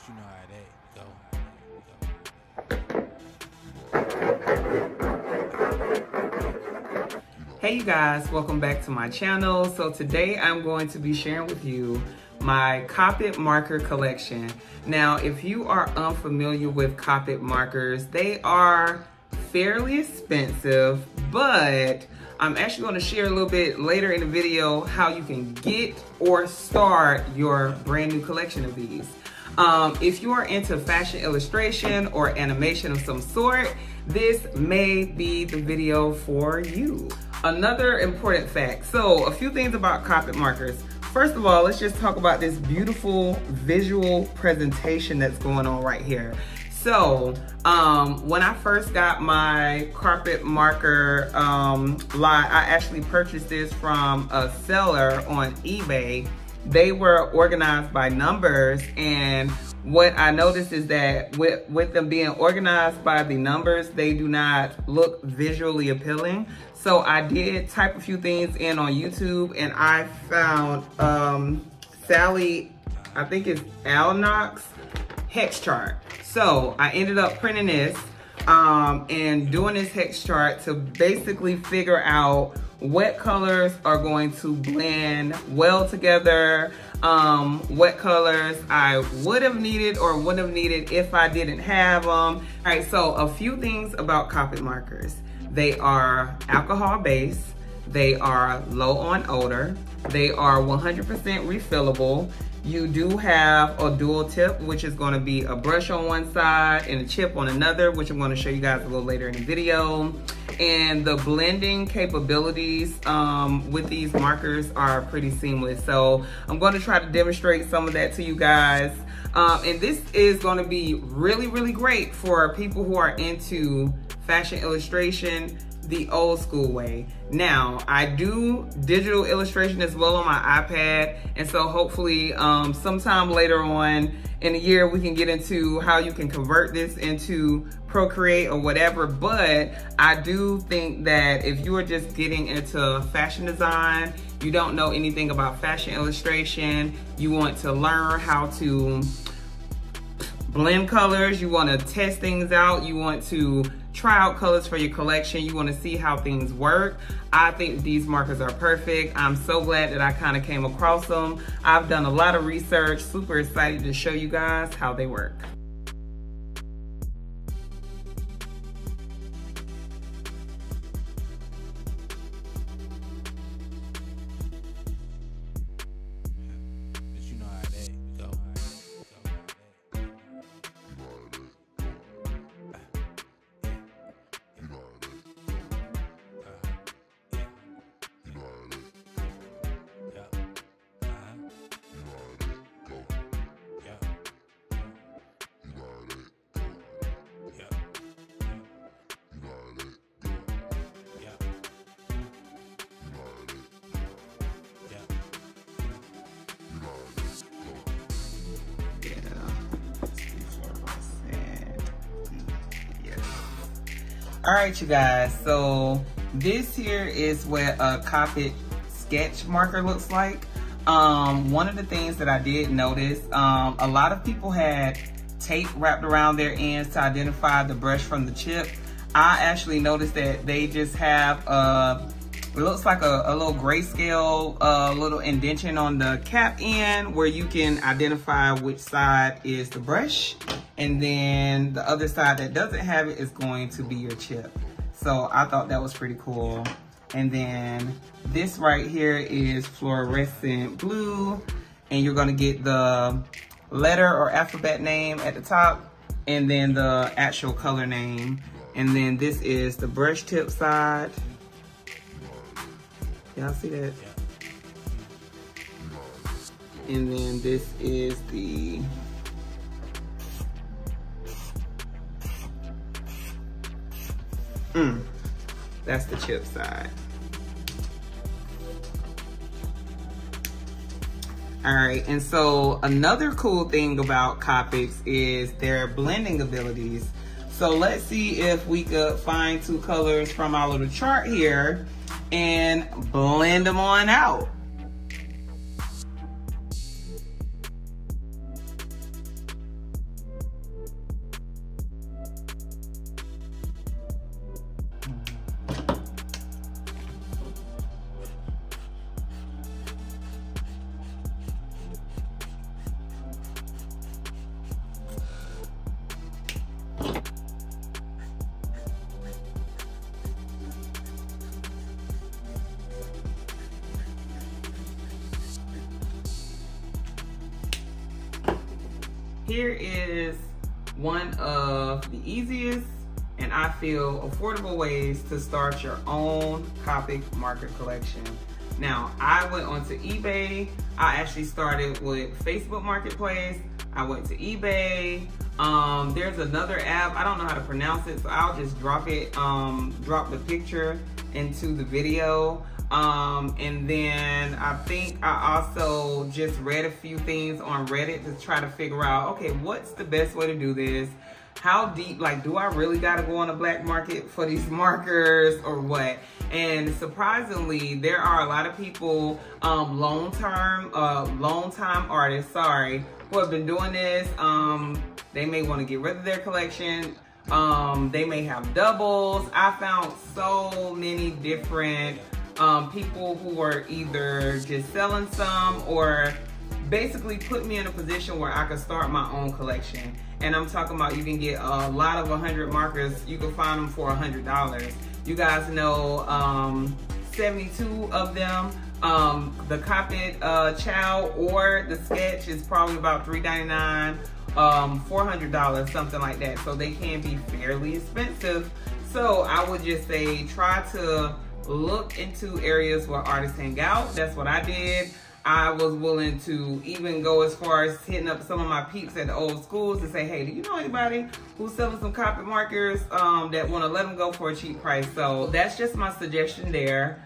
you know how that go. Hey you guys, welcome back to my channel. So today I'm going to be sharing with you my Copic marker collection. Now, if you are unfamiliar with Copic markers, they are fairly expensive, but I'm actually going to share a little bit later in the video how you can get or start your brand new collection of these. If you are into fashion illustration or animation of some sort, this may be the video for you. Another important fact. So a few things about Copic markers. First of all, let's just talk about this beautiful visual presentation that's going on right here. So when I first got my Copic marker line, I actually purchased this from a seller on eBay. They were organized by numbers, and what I noticed is that with them being organized by the numbers, they do not look visually appealing. So I did type a few things in on YouTube, and I found Sally, I think it's Alnock's hex chart. So I ended up printing this and doing this hex chart to basically figure out what colors are going to blend well together, what colors I would have needed or wouldn't have needed if I didn't have them. All right, so a few things about Copic markers. They are alcohol based, they are low on odor, they are 100% refillable. You do have a dual tip, which is going to be a brush on one side and a chip on another, which I'm going to show you guys a little later in the video. And the blending capabilities with these markers are pretty seamless. So I'm going to try to demonstrate some of that to you guys. And this is going to be really, really great for people who are into fashion illustration the old school way. Now, I do digital illustration as well on my iPad, and so hopefully sometime later on in the year we can get into how you can convert this into Procreate or whatever. But I do think that if you are just getting into fashion design, you don't know anything about fashion illustration, you want to learn how to blend colors, you want to test things out, you want to try out colors for your collection, you want to see how things work, I think these markers are perfect. I'm so glad that I kind of came across them. I've done a lot of research, super excited to show you guys how they work. All right, you guys, so this here is what a Copic Sketch Marker looks like. One of the things that I did notice, a lot of people had tape wrapped around their ends to identify the brush from the chip. I actually noticed that they just have it looks like a little grayscale, little indentation on the cap end where you can identify which side is the brush. And then the other side that doesn't have it is going to be your chip. So I thought that was pretty cool. And then this right here is fluorescent blue. And you're gonna get the letter or alphabet name at the top, and then the actual color name. And then this is the brush tip side. Y'all see that? And then this is the that's the chip side. All right, and so another cool thing about Copics is their blending abilities. So let's see if we could find two colors from our little chart here and blend them on out. here is one of the easiest and I feel affordable ways to start your own Copic marker collection. Now, I went onto eBay. I actually started with Facebook Marketplace. I went to eBay. There's another app, I don't know how to pronounce it, so I'll just drop it, drop the picture into the video. And then I think I also just read a few things on Reddit to try to figure out, okay, what's the best way to do this? How deep, like, do I really gotta go on the black market for these markers or what? And surprisingly, there are a lot of people, long-time artists, who have been doing this. They may wanna get rid of their collection. They may have doubles. I found so many different people who are either just selling some or basically put me in a position where I could start my own collection. And I'm talking about you can get a lot of 100 markers. You can find them for $100. You guys know 72 of them. The Copic Chow or the Sketch is probably about $3.99, $400, something like that. So they can be fairly expensive. So I would just say try to look into areas where artists hang out. That's what I did. I was willing to even go as far as hitting up some of my peeps at the old schools and say, hey, do you know anybody who's selling some Copic markers that want to let them go for a cheap price? So that's just my suggestion there.